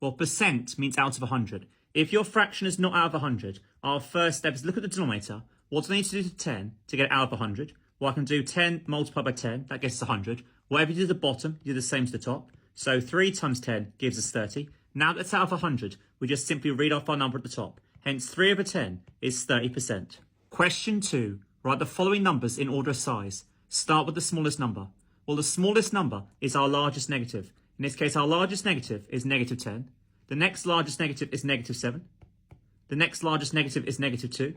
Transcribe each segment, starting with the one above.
Well, percent means out of 100. If your fraction is not out of 100, our first step is look at the denominator. What do I need to do to 10 to get it out of 100? Well, I can do 10 multiplied by 10. That gets us 100. Whatever you do to the bottom, you do the same to the top. So 3 times 10 gives us 30. Now that's out of 100, we just simply read off our number at the top. Hence, 3 over 10 is 30%. Question 2. Write the following numbers in order of size. Start with the smallest number. Well, the smallest number is our largest negative. In this case, our largest negative is negative 10. The next largest negative is negative 7. The next largest negative is negative 2.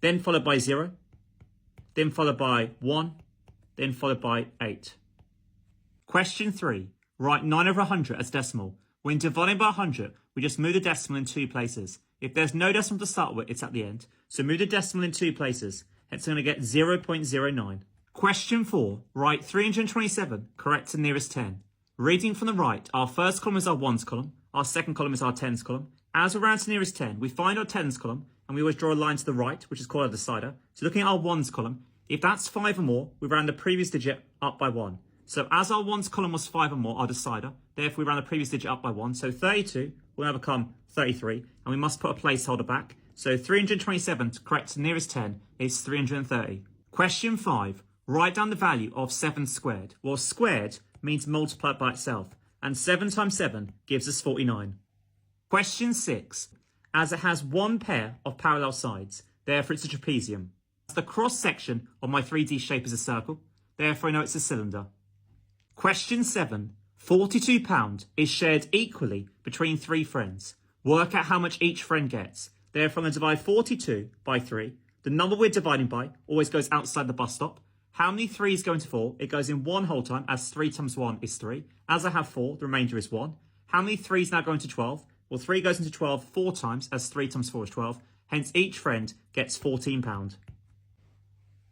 Then followed by 0. Then followed by 1. Then followed by 8. Question 3. Write 9 over 100 as decimal. When dividing by 100, we just move the decimal in 2 places. If there's no decimal to start with, it's at the end. So move the decimal in 2 places. It's going to get 0.09. Question 4. Write 327 correct to nearest 10. Reading from the right, our first column is our ones column. Our second column is our tens column. As we round to nearest 10, we find our tens column and we always draw a line to the right, which is called a decider. So looking at our ones column, if that's 5 or more, we round the previous digit up by 1. So as our ones column was 5 or more, our decider, therefore we round the previous digit up by 1. So 32 will now become 33, and we must put a placeholder back. So 327 to correct to nearest 10 is 330. Question 5. Write down the value of 7 squared. Well, squared means multiplied by itself, and 7 times 7 gives us 49. Question 6. As it has one pair of parallel sides, therefore it's a trapezium. The cross section of my 3D shape is a circle, therefore I know it's a cylinder. Question 7. £42 is shared equally between 3 friends. Work out how much each friend gets. Therefore I'm going to divide 42 by 3. The number we're dividing by always goes outside the bus stop. How many 3s go into 4? It goes in 1 whole time, as 3 times 1 is 3. As I have 4, the remainder is 1. How many 3s now go into 12? Well, 3 goes into 12 4 times, as 3 times 4 is 12. Hence, each friend gets £14.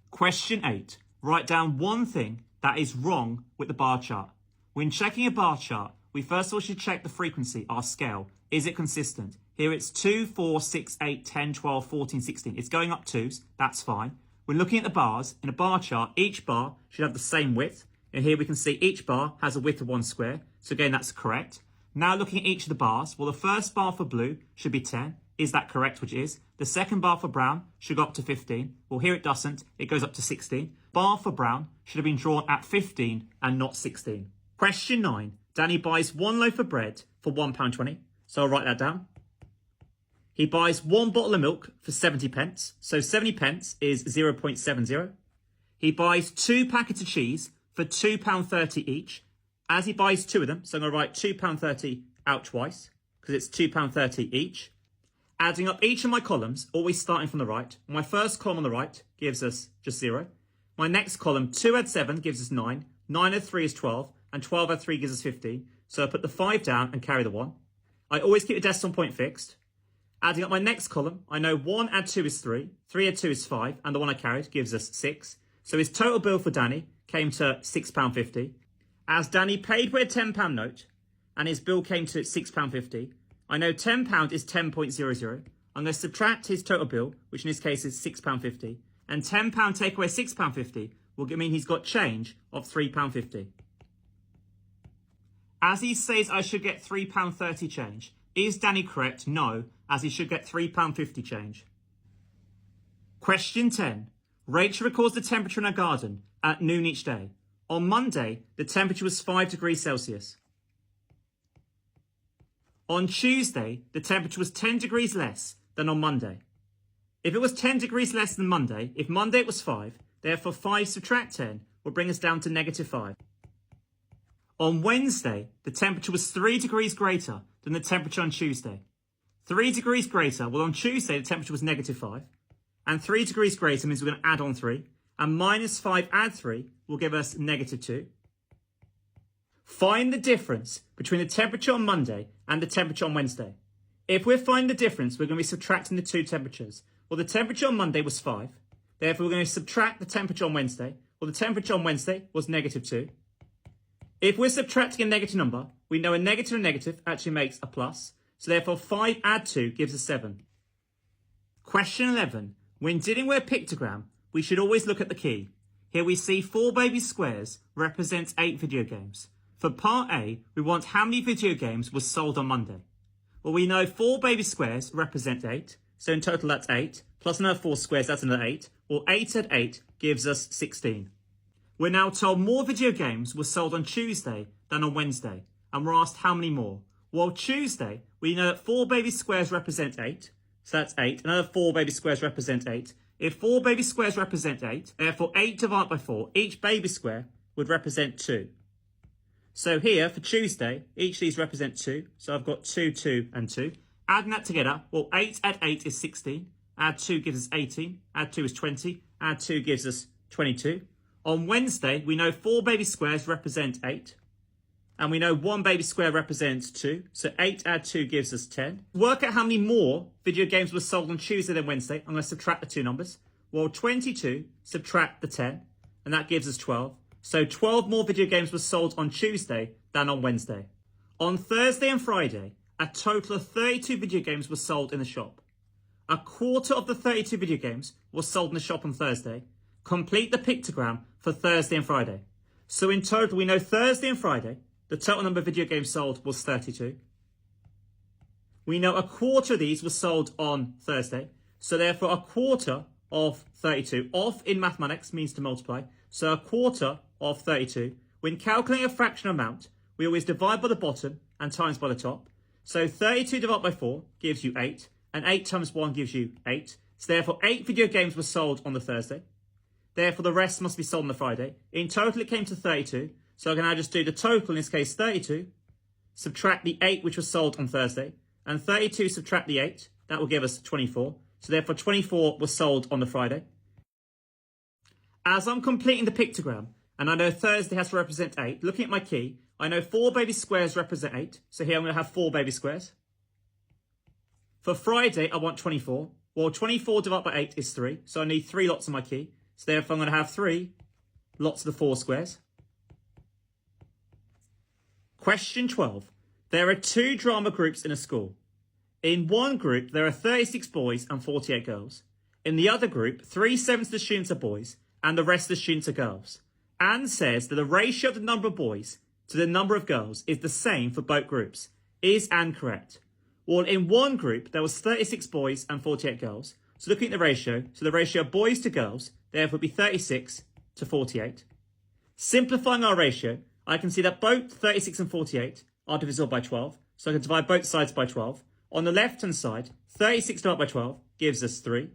Question 8. Write down one thing that is wrong with the bar chart. When checking a bar chart, we first of all should check the frequency, our scale. Is it consistent? Here it's 2, 4, 6, 8, 10, 12, 14, 16. It's going up 2s, that's fine. When looking at the bars, in a bar chart, each bar should have the same width. And here we can see each bar has a width of 1 square. So again, that's correct. Now looking at each of the bars, well, the first bar for blue should be 10. Is that correct? Which is. The second bar for brown should go up to 15. Well, here it doesn't. It goes up to 16. Bar for brown should have been drawn at 15 and not 16. Question 9. Danny buys 1 loaf of bread for £1.20. So I'll write that down. He buys 1 bottle of milk for 70 pence. So 70 pence is 0.70. He buys 2 packets of cheese for £2.30 each. As he buys 2 of them, so I'm going to write £2.30 out twice, because it's £2.30 each. Adding up each of my columns, always starting from the right. My first column on the right gives us just 0. My next column, 2 add 7 gives us 9. 9 add 3 is 12, and 12 add 3 gives us 15. So I put the 5 down and carry the 1. I always keep the decimal point fixed. Adding up my next column, I know 1 add 2 is 3, 3 add 2 is 5, and the one I carried gives us 6. So his total bill for Danny came to £6.50. As Danny paid with a £10 note, and his bill came to £6.50, I know £10 is 10.00. I'm going to subtract his total bill, which in this case is £6.50, and £10 take away £6.50 will mean he's got change of £3.50. As he says I should get £3.30 change, is Danny correct? No, as he should get £3.50 change. Question 10. Rachel records the temperature in her garden at noon each day. On Monday, the temperature was 5 degrees Celsius. On Tuesday, the temperature was 10 degrees less than on Monday. If it was 10 degrees less than Monday, if Monday it was 5, therefore 5 subtract 10 will bring us down to -5. On Wednesday, the temperature was 3 degrees greater than the temperature on Tuesday. 3 degrees greater, well on Tuesday the temperature was -5, and 3 degrees greater means we're going to add on 3, and -5 add 3 will give us -2. Find the difference between the temperature on Monday and the temperature on Wednesday. If we're finding the difference, we're going to be subtracting the 2 temperatures. Well, the temperature on Monday was 5, therefore we're going to subtract the temperature on Wednesday. Well, the temperature on Wednesday was -2. If we're subtracting a negative number, we know a negative and negative actually makes a plus. So therefore 5 add 2 gives us 7. Question 11. When dealing with a pictogram, we should always look at the key. Here we see 4 baby squares represents 8 video games. For part A, we want how many video games were sold on Monday. Well, we know 4 baby squares represent 8, so in total that's 8, plus another 4 squares, that's another 8, or 8 at 8 gives us 16. We're now told more video games were sold on Tuesday than on Wednesday, and we're asked how many more. Well, Tuesday, we know that 4 baby squares represent 8, so that's 8, another 4 baby squares represent 8. If 4 baby squares represent 8, therefore 8 divided by 4, each baby square would represent 2. So here, for Tuesday, each of these represent 2. So I've got 2, 2, and 2. Adding that together, well, 8 add 8 is 16. Add 2 gives us 18. Add 2 is 20. Add 2 gives us 22. On Wednesday, we know 4 baby squares represent 8. And we know 1 baby square represents 2. So 8 add 2 gives us 10. Work out how many more video games were sold on Tuesday than Wednesday. I'm going to subtract the two numbers. Well, 22 subtract the 10. And that gives us 12. So 12 more video games were sold on Tuesday than on Wednesday. On Thursday and Friday, a total of 32 video games were sold in the shop. A quarter of the 32 video games were sold in the shop on Thursday. Complete the pictogram for Thursday and Friday. So in total, we know Thursday and Friday, the total number of video games sold was 32. We know a quarter of these were sold on Thursday. So therefore, a quarter of 32. Off in mathematics means to multiply. So a quarter of 32. When calculating a fraction amount, we always divide by the bottom and times by the top. So 32 divided by 4 gives you 8. And 8 times 1 gives you 8. So therefore, 8 video games were sold on the Thursday. Therefore, the rest must be sold on the Friday. In total, it came to 32. So I can now just do the total, in this case 32, subtract the 8 which was sold on Thursday, and 32 subtract the 8, that will give us 24. So therefore 24 was sold on the Friday. As I'm completing the pictogram, and I know Thursday has to represent 8, looking at my key, I know 4 baby squares represent 8, so here I'm going to have 4 baby squares. For Friday, I want 24. Well, 24 divided by 8 is 3, so I need 3 lots of my key. So therefore I'm going to have 3 lots of the 4 squares. Question 12. There are 2 drama groups in a school. In one group, there are 36 boys and 48 girls. In the other group, 3/7 of the students are boys and the rest of the students are girls. Anne says that the ratio of the number of boys to the number of girls is the same for both groups. Is Anne correct? Well, in one group, there was 36 boys and 48 girls. So looking at the ratio, so the ratio of boys to girls, therefore would be 36 to 48. Simplifying our ratio, I can see that both 36 and 48 are divisible by 12. So I can divide both sides by 12. On the left-hand side, 36 divided by 12 gives us 3.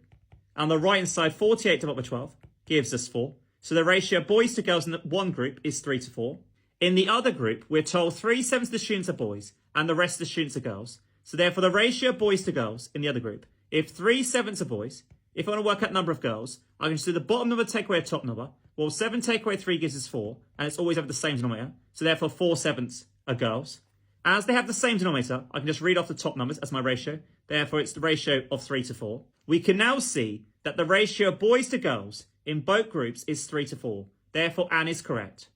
On the right-hand side, 48 divided by 12 gives us 4. So the ratio of boys to girls in one group is 3 to 4. In the other group, we're told 3/7 of the students are boys and the rest of the students are girls. So therefore, the ratio of boys to girls in the other group, if 3/7 are boys, if I want to work out number of girls, I can just do the bottom number take away the top number. Well, 7 take away 3 gives us 4, and it's always have the same denominator. So therefore, 4/7 are girls. As they have the same denominator, I can just read off the top numbers as my ratio. Therefore, it's the ratio of 3 to 4. We can now see that the ratio of boys to girls in both groups is 3 to 4. Therefore, Anne is correct.